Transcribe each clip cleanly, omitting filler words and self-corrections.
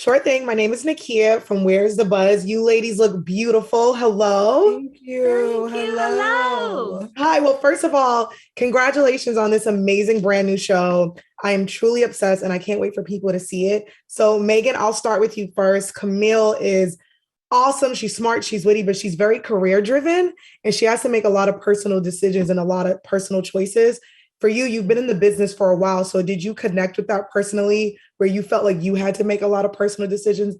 Sure thing. My name is Nakia from Where's the Buzz? You ladies look beautiful. Hello. Thank you. Thank you. Hello. Hello. Hi. Well, first of all, congratulations on this amazing brand new show. I am truly obsessed and I can't wait for people to see it. So, Meagan, I'll start with you first. Camille is awesome. She's smart, she's witty, but she's very career driven and she has to make a lot of personal decisions and a lot of personal choices. For you, you've been in the business for a while. So, did you connect with that personally where you felt like you had to make a lot of personal decisions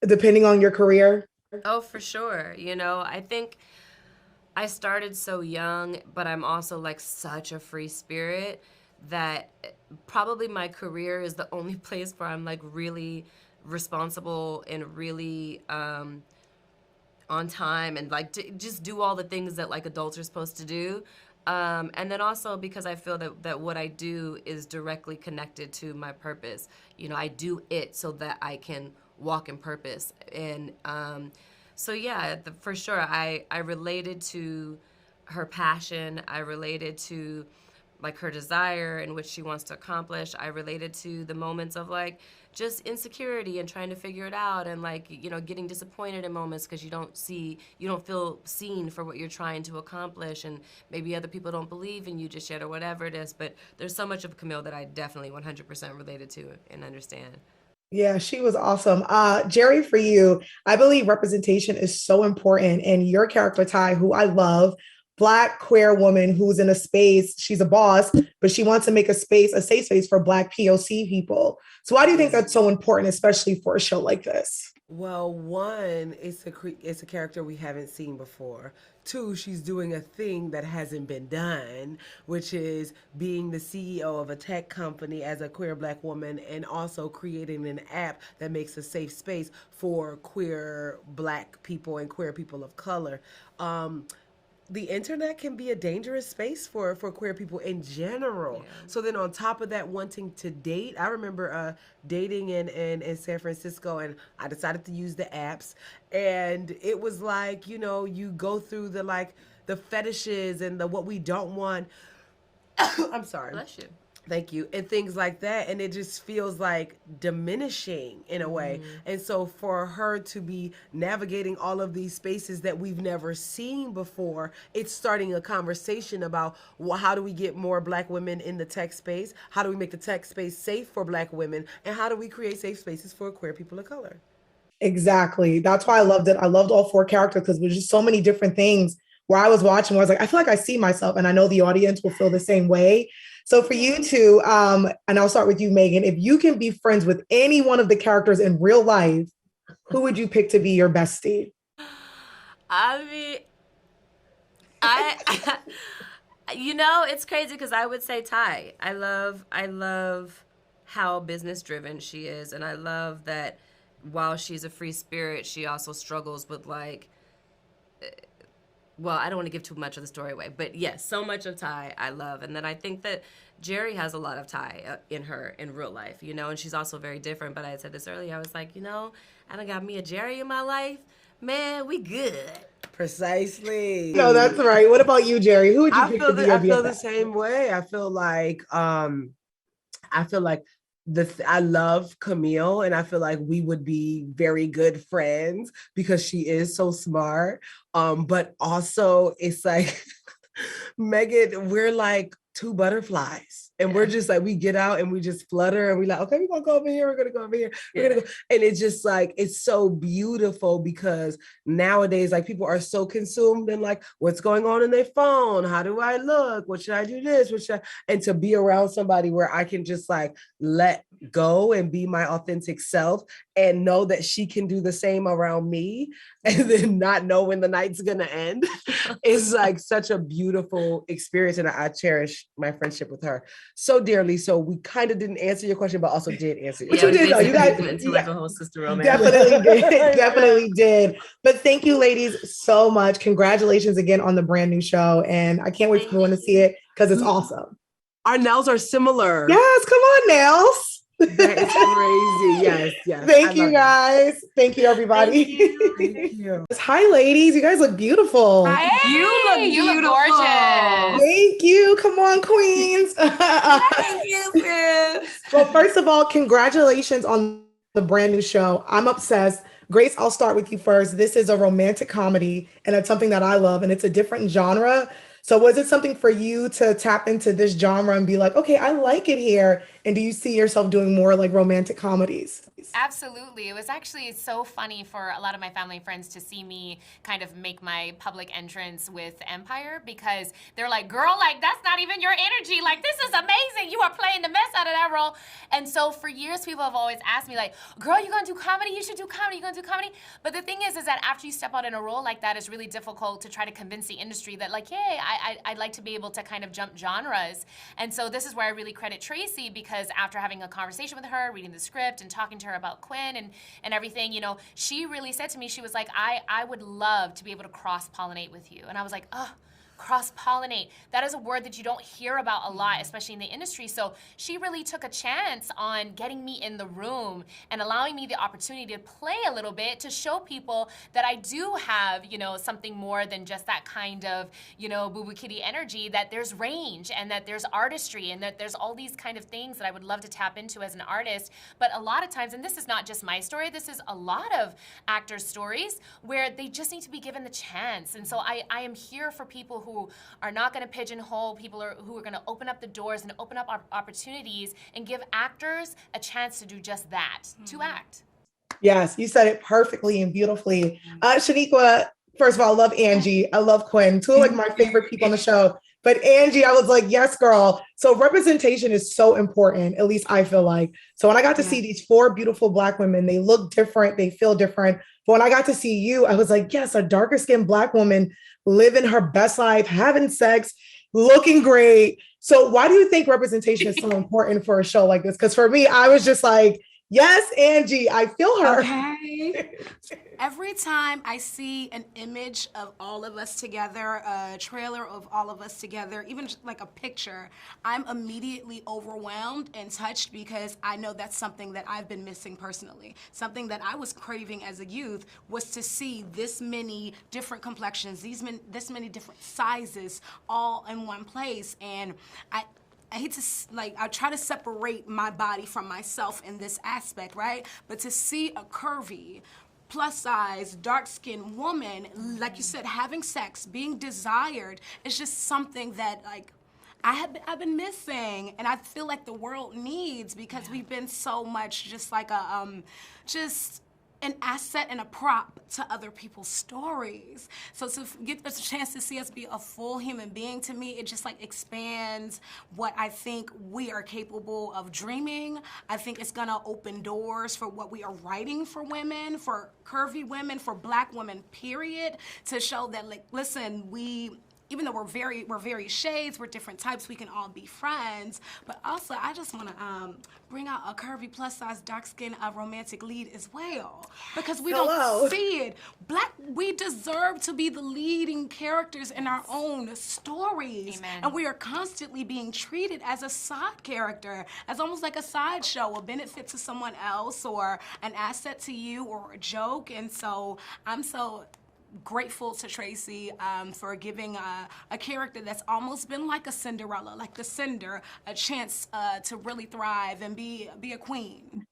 depending on your career? Oh, for sure. I think I started so young, but I'm also like such a free spirit that probably my career is the only place where I'm like really responsible and really on time and like just do all the things that like adults are supposed to do. And then also because I feel that what I do is directly connected to my purpose. I do it so that I can walk in purpose. And so yeah, for sure, I related to her passion. I related to like her desire and what she wants to accomplish. I related to the moments of like just insecurity and trying to figure it out and like, getting disappointed in moments because you don't feel seen for what you're trying to accomplish and maybe other people don't believe in you just yet or whatever it is. But there's so much of Camille that I definitely 100% related to and understand. Yeah, she was awesome. Jerry, for you, I believe representation is so important. And your character, Ty, who I love, Black queer woman who's in a space, she's a boss, but she wants to make a space, a safe space for Black POC people. So why do you think that's so important, especially for a show like this? Well, one, it's a character we haven't seen before. Two, she's doing a thing that hasn't been done, which is being the CEO of a tech company as a queer Black woman and also creating an app that makes a safe space for queer Black people and queer people of color. The internet can be a dangerous space for queer people in general. Yeah. So then on top of that, wanting to date, I remember dating in San Francisco, and I decided to use the apps, and it was like, you go through the fetishes and the what we don't want. I'm sorry. Bless you. Thank you. And things like that. And it just feels like diminishing in a way. And so for her to be navigating all of these spaces that we've never seen before, it's starting a conversation about, well, how do we get more Black women in the tech space? How do we make the tech space safe for Black women? And how do we create safe spaces for queer people of color? Exactly. That's why I loved it. I loved all four characters because there's just so many different things where I was watching where I was like, I feel like I see myself, and I know the audience will feel the same way. So for you two, and I'll start with you, Meagan, if you can be friends with any one of the characters in real life, who would you pick to be your bestie? I mean, I, it's crazy because I would say Ty. I love how business driven she is, and I love that while she's a free spirit, she also struggles with like, well, I don't want to give too much of the story away, but yes, so much of Ty I love. And then I think that Jerrie has a lot of Ty in her in real life, and she's also very different. But I had said this earlier, I was like, I done got me a Jerrie in my life. Man, we good. Precisely. No, that's right. What about you, Jerry? Who would you I pick feel to be the, your I feel the BFF? same way. I feel like I love Camille, and I feel like we would be very good friends because she is so smart. But also it's like Meagan, we're like two butterflies. And we're just like, we get out and we just flutter and we like, okay, we're gonna go over here, we're gonna go over here, we're gonna go. And it's just like, it's so beautiful because nowadays, like people are so consumed in like what's going on in their phone. How do I look? What should I do this? And to be around somebody where I can just like let go and be my authentic self and know that she can do the same around me and then not know when the night's gonna end is like such a beautiful experience. And I cherish my friendship with her so dearly. So we kind of didn't answer your question, but also did answer your But Yeah, you we did though. You basically guys went into like a whole sister romance. definitely did. Definitely did. But thank you, ladies, so much. Congratulations again on the brand new show. And I can't wait for everyone to see it because it's awesome. Our nails are similar. Yes, come on, Nels. That is crazy. Yes, yes. Thank you, guys. Thank you, everybody. Thank you. Thank you. Hi, ladies. You guys look beautiful. Hey, You look beautiful. gorgeous. Thank you. Come on, queens. Thank you, sis. Well, first of all, congratulations on the brand new show. I'm obsessed. Grace, I'll start with you first. This is a romantic comedy, and it's something that I love, and it's a different genre. So, was it something for you to tap into this genre and be like, okay, I like it here? And do you see yourself doing more like romantic comedies? Absolutely. It was actually so funny for a lot of my family and friends to see me kind of make my public entrance with Empire because they're like, girl, like, that's not even your energy. Like, this is amazing. You are playing the mess out of that role. And so for years, people have always asked me, like, girl, you gonna do comedy? You should do comedy. You gonna do comedy? But the thing is that after you step out in a role like that, it's really difficult to try to convince the industry that, like, hey, I'd like to be able to kind of jump genres. And so this is where I really credit Tracy because after having a conversation with her, reading the script and talking to her about Quinn and everything, you know, she really said to me, she was like, I would love to be able to cross-pollinate with you. And I was like, oh, cross-pollinate. That is a word that you don't hear about a lot, especially in the industry. So she really took a chance on getting me in the room and allowing me the opportunity to play a little bit to show people that I do have, you know, something more than just that kind of, you know, boo-boo kitty energy, that there's range and that there's artistry and that there's all these kind of things that I would love to tap into as an artist. But a lot of times, and this is not just my story, this is a lot of actors' stories where they just need to be given the chance. And so I am here for people who are not going to pigeonhole, people who are going to open up the doors and open up opportunities and give actors a chance to do just that, to act. Yes, you said it perfectly and beautifully. Shoniqua, first of all, I love Angie. I love Quinn. Two of like my favorite people on the show. But Angie, I was like, yes, girl. So representation is so important, at least I feel like. So when I got to see these four beautiful Black women, they look different, they feel different. But when I got to see you, I was like, yes, a darker skinned Black woman living her best life, having sex, looking great. So why do you think representation is so important for a show like this? Because for me, I was just like, yes, Angie, I feel her. Okay. Every time I see an image of all of us together, a trailer of all of us together, even just like a picture, I'm immediately overwhelmed and touched because I know that's something that I've been missing personally. Something that I was craving as a youth was to see this many different complexions, this many different sizes all in one place. And I hate to, like, I try to separate my body from myself in this aspect, right? But to see a curvy, plus size, dark-skinned woman, like you said, having sex, being desired, is just something that, like, I've been missing, and I feel like the world needs because we've been so much just like a, just an asset and a prop to other people's stories. So to get a chance to see us be a full human being, to me, it just like expands what I think we are capable of dreaming. I think it's gonna open doors for what we are writing for women, for curvy women, for Black women, period, to show that, like, listen, even though we're very shades, we're different types, we can all be friends. But also, I just want to bring out a curvy, plus-size, dark-skinned romantic lead as well, because we don't see it. We deserve to be the leading characters in our own stories. Amen. And we are constantly being treated as a side character, as almost like a sideshow, a benefit to someone else, or an asset to you, or a joke. And so I'm so grateful to Tracy for giving a character that's almost been like a Cinderella, like the Cinder, a chance to really thrive and be a queen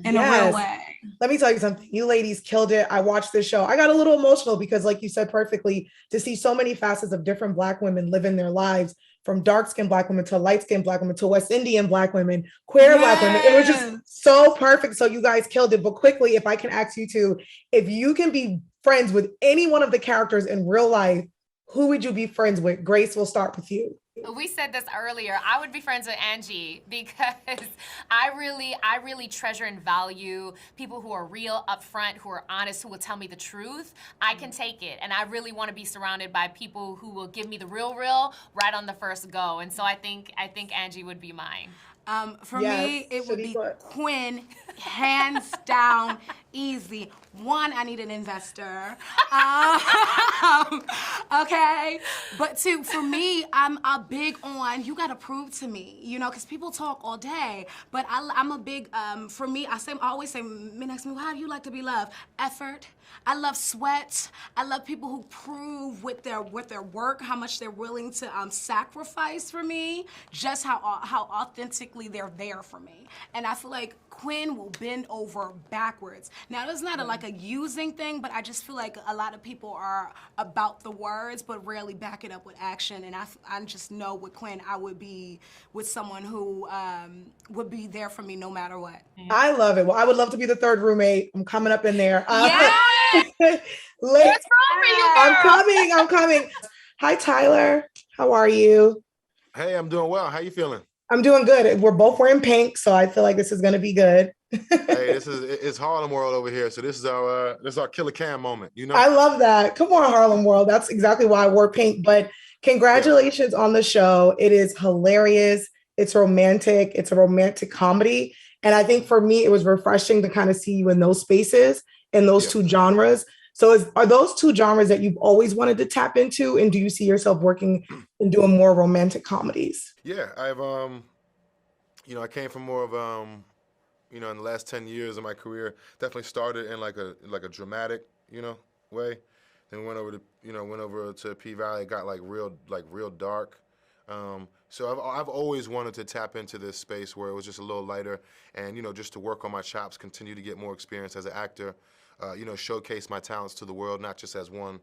in a real way. Let me tell you something. You ladies killed it. I watched this show. I got a little emotional because, like you said perfectly, to see so many facets of different Black women living their lives, from dark-skinned Black women to light-skinned Black women to West Indian Black women, queer Black women. It was just so perfect. So you guys killed it. But quickly, if I can ask you two, if you can be friends with any one of the characters in real life, who would you be friends with? Grace, we'll start with you. We said this earlier. I would be friends with Angie because I really treasure and value people who are real, upfront, who are honest, who will tell me the truth. I can take it, and I really want to be surrounded by people who will give me the real right on the first go. And so I think Angie would be mine. For me, it would be Quinn, hands down, easy. One, I need an investor. Okay? But two, for me, I'm a big on, you gotta prove to me, you know, because people talk all day. But I'm a big, for me, I always say, men ask me, well, how do you like to be loved? Effort. I love sweat. I love people who prove with their work how much they're willing to sacrifice for me, just how authentically they're there for me. And I feel like Quinn will bend over backwards. Now, it's not like a using thing, but I just feel like a lot of people are about the words, but rarely back it up with action. And I just know with Quinn, I would be with someone who would be there for me no matter what. I love it. Well, I would love to be the third roommate. I'm coming up in there. Yeah. I'm coming. Hi, Tyler. How are you? Hey, I'm doing well. How you feeling? I'm doing good. We're both wearing pink, so I feel like this is going to be good. Hey, it's Harlem World over here, so this is our Killer Cam moment. You know, I love that. Come on, Harlem World. That's exactly why I wore pink. But congratulations on the show. It is hilarious. It's romantic. It's a romantic comedy. And I think for me, it was refreshing to kind of see you in those spaces, in those two genres. So are those two genres that you've always wanted to tap into? And do you see yourself working and doing more romantic comedies? Yeah, I've I came from more of in the last 10 years of my career, definitely started in like a dramatic, way. Then went over to P Valley, got like real dark. So I've always wanted to tap into this space where it was just a little lighter, and just to work on my chops, continue to get more experience as an actor. Showcase my talents to the world, not just as one,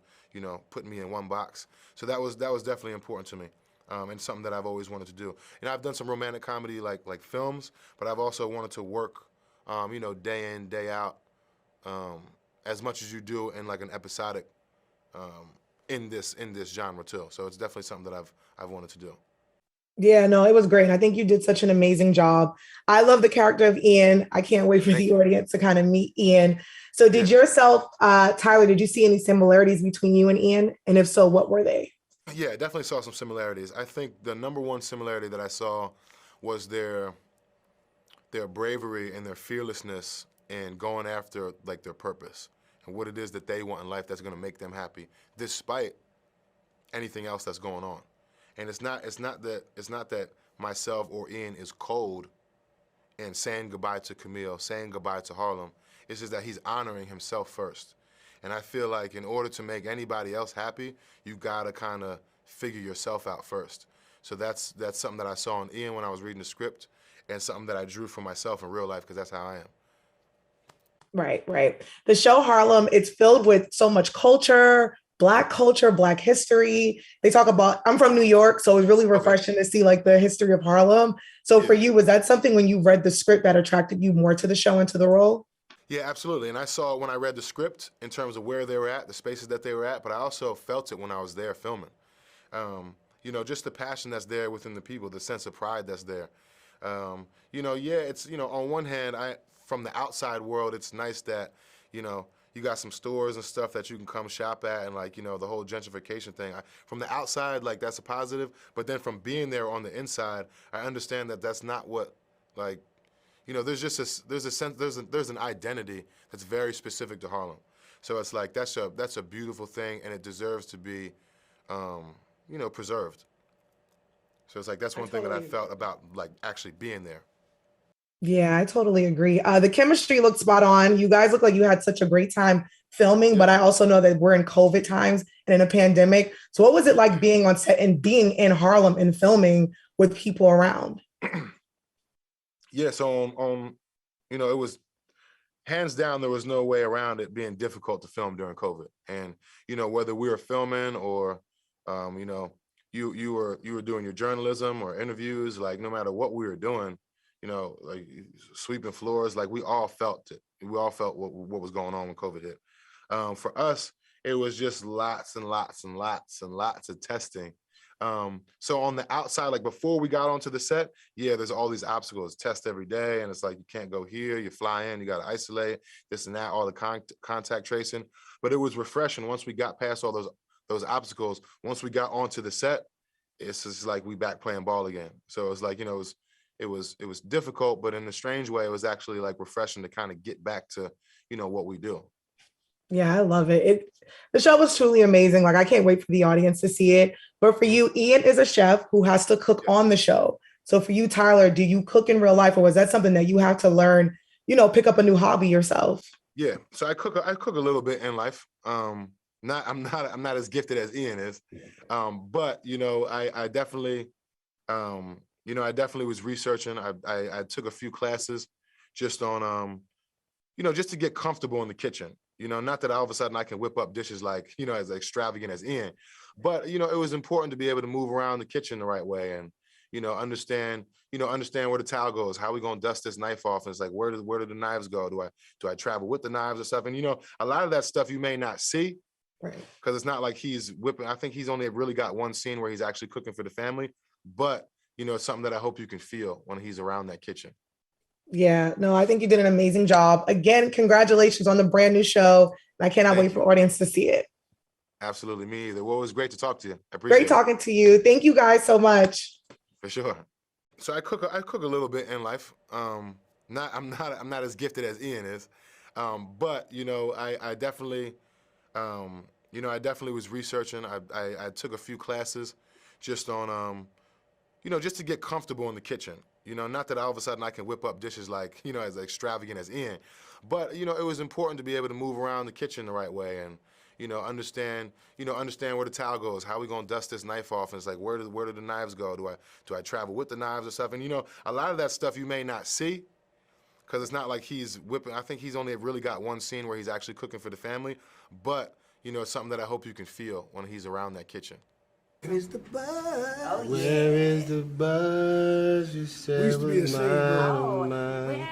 putting me in one box. So that was definitely important to me, and something that I've always wanted to do. And I've done some romantic comedy like films, but I've also wanted to work, day in, day out, as much as you do in like an episodic, in this genre too. So it's definitely something that I've wanted to do. Yeah, no, it was great. I think you did such an amazing job. I love the character of Ian. I can't wait for the audience to kind of meet Ian. So did yourself, Tyler, did you see any similarities between you and Ian? And if so, what were they? Yeah, definitely saw some similarities. I think the number one similarity that I saw was their bravery and their fearlessness in going after like their purpose and what it is that they want in life that's going to make them happy, despite anything else that's going on. And it's not that myself or Ian is cold and saying goodbye to Camille, saying goodbye to Harlem. It's just that he's honoring himself first. And I feel like in order to make anybody else happy, you gotta kind of figure yourself out first. So that's something that I saw in Ian when I was reading the script, and something that I drew for myself in real life, because that's how I am. Right. The show Harlem, it's filled with so much culture, Black history. They talk about, I'm from New York, so it's really refreshing to see like the history of Harlem. So for you, was that something when you read the script that attracted you more to the show and to the role? Yeah, absolutely. And I saw it when I read the script in terms of where they were at, the spaces that they were at, but I also felt it when I was there filming. Just the passion that's there within the people, the sense of pride that's there. It's, on one hand, from the outside world, it's nice that, you got some stores and stuff that you can come shop at, and the whole gentrification thing. From the outside, like that's a positive, but then from being there on the inside, I understand that that's not what, there's an identity that's very specific to Harlem. So it's like that's a beautiful thing, and it deserves to be, preserved. So it's like that's one thing that I felt about like actually being there. Yeah, I totally agree. The chemistry looked spot on. You guys look like you had such a great time filming, but I also know that we're in COVID times and in a pandemic. So what was it like being on set and being in Harlem and filming with people around? Yeah, so it was hands down, there was no way around it being difficult to film during COVID. And, whether we were filming or, you were doing your journalism or interviews, like no matter what we were doing, like sweeping floors, like we all felt it. We all felt what was going on when COVID hit. For us, it was just lots and lots and lots and lots of testing. So on the outside, like before we got onto the set, there's all these obstacles, test every day. And it's like, you can't go here, you fly in, you got to isolate this and that, all the contact tracing. But it was refreshing once we got past all those obstacles. Once we got onto the set, it's just like we back playing ball again. So it's like, it was difficult, but in a strange way, it was actually like refreshing to kind of get back to, what we do. Yeah, I love it. The show was truly amazing. Like, I can't wait for the audience to see it. But for you, Ian is a chef who has to cook on the show. So for you, Tyler, do you cook in real life, or was that something that you have to learn, pick up a new hobby yourself? Yeah, so I cook a little bit in life. I'm not as gifted as Ian is, but I definitely I definitely was researching. I took a few classes just on just to get comfortable in the kitchen. Not that all of a sudden I can whip up dishes like as extravagant as Ian, but it was important to be able to move around the kitchen the right way and understand where the towel goes, how we gonna dust this knife off. And it's like, where do the knives go? Do I travel with the knives or stuff? And a lot of that stuff you may not see, Right. Because it's not like he's whipping. I think he's only really got one scene where he's actually cooking for the family, but it's something that I hope you can feel when he's around that kitchen. Yeah, no, I think you did an amazing job. Again, congratulations on the brand new show. I cannot wait for audience to see it. Absolutely, me either. Well, it was great to talk to you. I appreciate Great talking to you. Thank you guys so much. For sure. So I cook a little bit in life. I'm not as gifted as Ian is, but I definitely I definitely was researching. I took a few classes just on just to get comfortable in the kitchen. Not that all of a sudden I can whip up dishes like as extravagant as Ian, but it was important to be able to move around the kitchen the right way and understand where the towel goes, how we gonna dust this knife off. And it's like, where do the knives go? Do I travel with the knives or stuff? And a lot of that stuff you may not see, because it's not like he's whipping. I think he's only really got one scene where he's actually cooking for the family, but it's something that I hope you can feel when he's around that kitchen. Where is the buzz? Oh, yeah. Where is the buzz? You said was mine, oh, mine.